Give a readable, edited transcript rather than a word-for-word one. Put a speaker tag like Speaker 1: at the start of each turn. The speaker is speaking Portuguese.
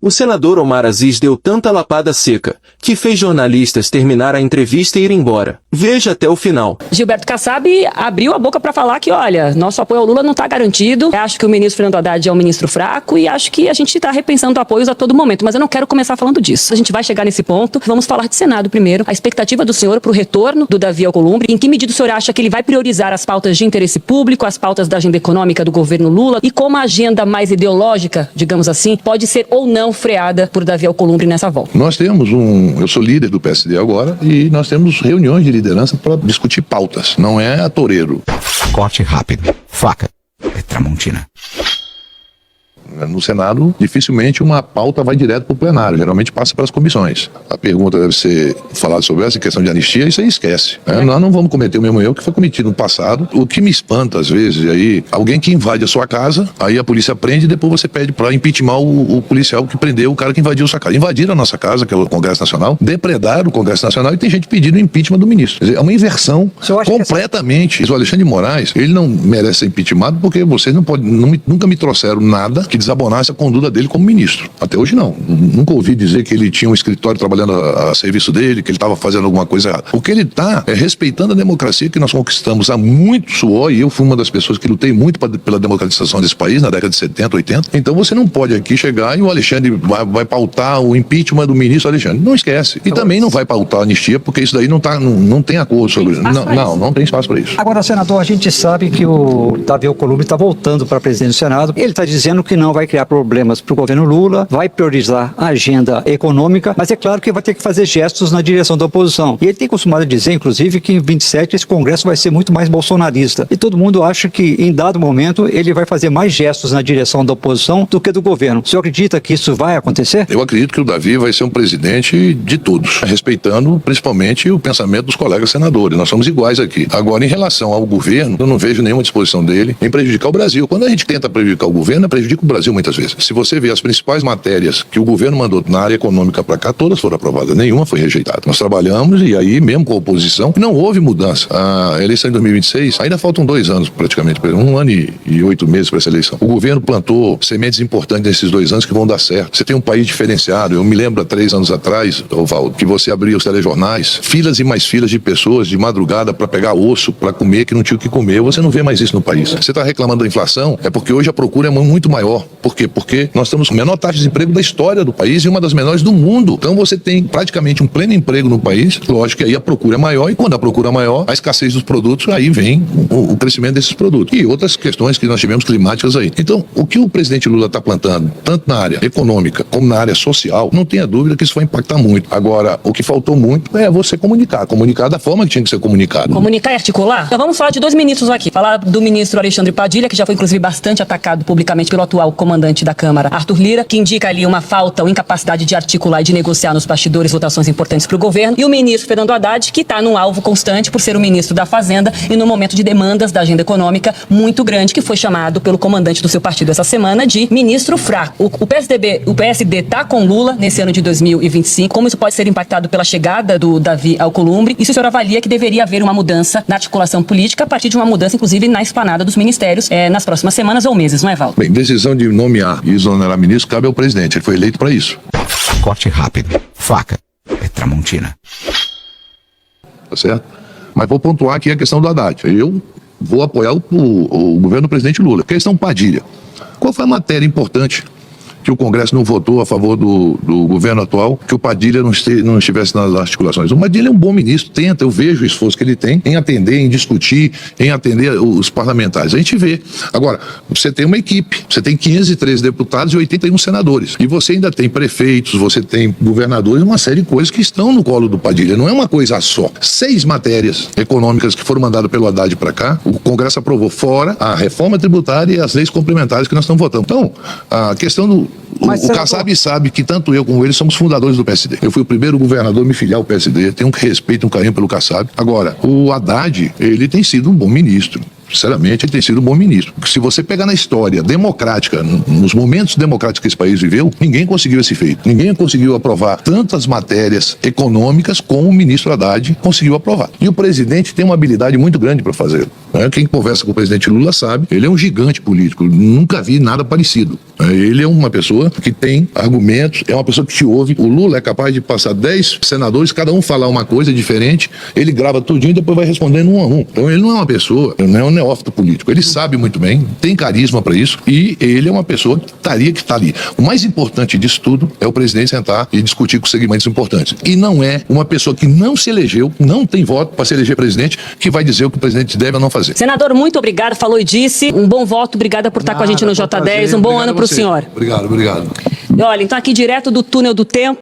Speaker 1: O senador Omar Aziz deu tanta lapada seca, que fez jornalistas terminar a entrevista e ir embora. Veja até o final.
Speaker 2: Gilberto Kassab abriu a boca para falar que, olha, nosso apoio ao Lula não está garantido. Acho que o ministro Fernando Haddad é um ministro fraco e acho que a gente está repensando apoios a todo momento. Mas eu não quero começar falando disso. A gente vai chegar nesse ponto. Vamos falar de Senado primeiro. A expectativa do senhor para o retorno do Davi Alcolumbre. Em que medida o senhor acha que ele vai priorizar as pautas de interesse público, as pautas da agenda econômica do governo Lula e como a agenda mais ideológica, digamos assim, pode ser ou não freada por Davi Alcolumbre nessa volta?
Speaker 3: Nós temos eu sou líder do PSD agora e nós temos reuniões de liderança para discutir pautas, não é a toureiro.
Speaker 4: Corte rápido, faca, é Tramontina.
Speaker 3: No Senado, dificilmente uma pauta vai direto para o plenário, geralmente passa para as comissões. A pergunta deve ser falada sobre essa questão de anistia, isso aí esquece. Nós não vamos cometer o mesmo erro que foi cometido no passado. O que me espanta, às vezes, aí, alguém que invade a sua casa, aí a polícia prende e depois você pede para impeachment o policial que prendeu o cara que invadiu a sua casa. Invadiram a nossa casa, que é o Congresso Nacional, depredaram o Congresso Nacional e tem gente pedindo o impeachment do ministro. Quer dizer, é uma inversão completamente. O Alexandre de Moraes, ele não merece ser impeachment porque vocês nunca me trouxeram nada que desabonasse a conduta dele como ministro. Até hoje não. Nunca ouvi dizer que ele tinha um escritório trabalhando a serviço dele, que ele estava fazendo alguma coisa errada. O que ele está é respeitando a democracia que nós conquistamos há muito suor, e eu fui uma das pessoas que lutei muito pela democratização desse país na década de 70, 80. Então você não pode aqui chegar e o Alexandre vai pautar o impeachment do ministro Alexandre. Não esquece. E também não vai pautar a anistia, porque isso daí não tem acordo sobre isso. Não tem espaço para isso.
Speaker 5: Agora, senador, a gente sabe que o Davi Alcolumbre está voltando para presidente do Senado. Ele está dizendo que não vai criar problemas para o governo Lula, vai priorizar a agenda econômica, mas é claro que vai ter que fazer gestos na direção da oposição. E ele tem costumado dizer, inclusive, que em 27 esse Congresso vai ser muito mais bolsonarista. E todo mundo acha que, em dado momento, ele vai fazer mais gestos na direção da oposição do que do governo. O senhor acredita que isso vai acontecer?
Speaker 3: Eu acredito que o Davi vai ser um presidente de todos, respeitando principalmente o pensamento dos colegas senadores. Nós somos iguais aqui. Agora, em relação ao governo, eu não vejo nenhuma disposição dele em prejudicar o Brasil. Quando a gente tenta prejudicar o governo, prejudica o Brasil muitas vezes. Se você ver as principais matérias que o governo mandou na área econômica para cá, todas foram aprovadas, nenhuma foi rejeitada. Nós trabalhamos e aí, mesmo com a oposição, não houve mudança. A eleição em 2026, ainda faltam 2 anos praticamente, 1 ano e 8 meses para essa eleição. O governo plantou sementes importantes nesses 2 anos que vão dar certo. Você tem um país diferenciado. Eu me lembro há 3 anos atrás, Valdo, que você abria os telejornais, filas e mais filas de pessoas de madrugada para pegar osso, para comer, que não tinha o que comer. Você não vê mais isso no país. Você está reclamando da inflação, é porque hoje a procura é muito maior. Por quê? Porque nós temos a menor taxa de desemprego da história do país e uma das menores do mundo. Então você tem praticamente um pleno emprego no país. Lógico que aí a procura é maior e quando a procura é maior, a escassez dos produtos, aí vem o crescimento desses produtos. E outras questões que nós tivemos climáticas aí. Então, o que o presidente Lula está plantando, tanto na área econômica como na área social, não tenha dúvida que isso vai impactar muito. Agora, o que faltou muito é você comunicar da forma que tinha que ser comunicado.
Speaker 2: Comunicar e articular? Então vamos falar de 2 ministros aqui. Falar do ministro Alexandre Padilha, que já foi inclusive bastante atacado publicamente pelo atual comandante da Câmara, Arthur Lira, que indica ali uma falta ou incapacidade de articular e de negociar nos bastidores votações importantes para o governo, e o ministro Fernando Haddad, que está num alvo constante por ser o ministro da Fazenda e no momento de demandas da agenda econômica muito grande, que foi chamado pelo comandante do seu partido essa semana de ministro fraco. O PSD está com Lula nesse ano de 2025. Como isso pode ser impactado pela chegada do Davi Alcolumbre? E se o senhor avalia que deveria haver uma mudança na articulação política a partir de uma mudança, inclusive, na esplanada dos ministérios nas próximas semanas ou meses, não é, Val?
Speaker 3: Bem, decisão de nomear e exonerar ministro cabe ao presidente. Ele foi eleito para isso.
Speaker 4: Corte rápido, faca, é Tramontina.
Speaker 3: Tá certo? Mas vou pontuar aqui a questão do Haddad. Eu vou apoiar o governo do presidente Lula. Questão Padilha. Qual foi a matéria importante que o Congresso não votou a favor do governo atual, que o Padilha não estivesse nas articulações? O Padilha é um bom ministro, eu vejo o esforço que ele tem em atender, em discutir, em atender os parlamentares. A gente vê. Agora, você tem uma equipe, você tem 513 deputados e 81 senadores. E você ainda tem prefeitos, você tem governadores, uma série de coisas que estão no colo do Padilha. Não é uma coisa só. 6 matérias econômicas que foram mandadas pelo Haddad para cá, o Congresso aprovou, fora a reforma tributária e as leis complementares que nós estamos votando. Então, a questão o Kassab sabe que tanto eu como ele somos fundadores do PSD. Eu fui o primeiro governador a me filiar ao PSD, tenho um respeito, um carinho pelo Kassab. Agora, o Haddad, ele tem sido um bom ministro. Sinceramente, ele tem sido um bom ministro. Se você pegar na história democrática, nos momentos democráticos que esse país viveu, ninguém conseguiu esse feito. Ninguém conseguiu aprovar tantas matérias econômicas como o ministro Haddad conseguiu aprovar. E o presidente tem uma habilidade muito grande para fazê-lo. Quem conversa com o presidente Lula sabe, ele é um gigante político. Nunca vi nada parecido. Ele é uma pessoa que tem argumentos, é uma pessoa que te ouve. O Lula é capaz de passar 10 senadores, cada um falar uma coisa diferente, ele grava tudinho e depois vai respondendo um a um. Então ele não é uma pessoa, não é um neófito político. Ele sabe muito bem, tem carisma para isso e ele é uma pessoa que está ali. O mais importante disso tudo é o presidente sentar e discutir com segmentos importantes. E não é uma pessoa que não se elegeu, não tem voto para se eleger presidente, que vai dizer o que o presidente deve ou não fazer.
Speaker 2: Senador, muito obrigado, falou e disse. Um bom voto, obrigada por estar com a gente no J10. Um bom ano para o senhor.
Speaker 3: Obrigado.
Speaker 2: E olha, então aqui direto do túnel do tempo.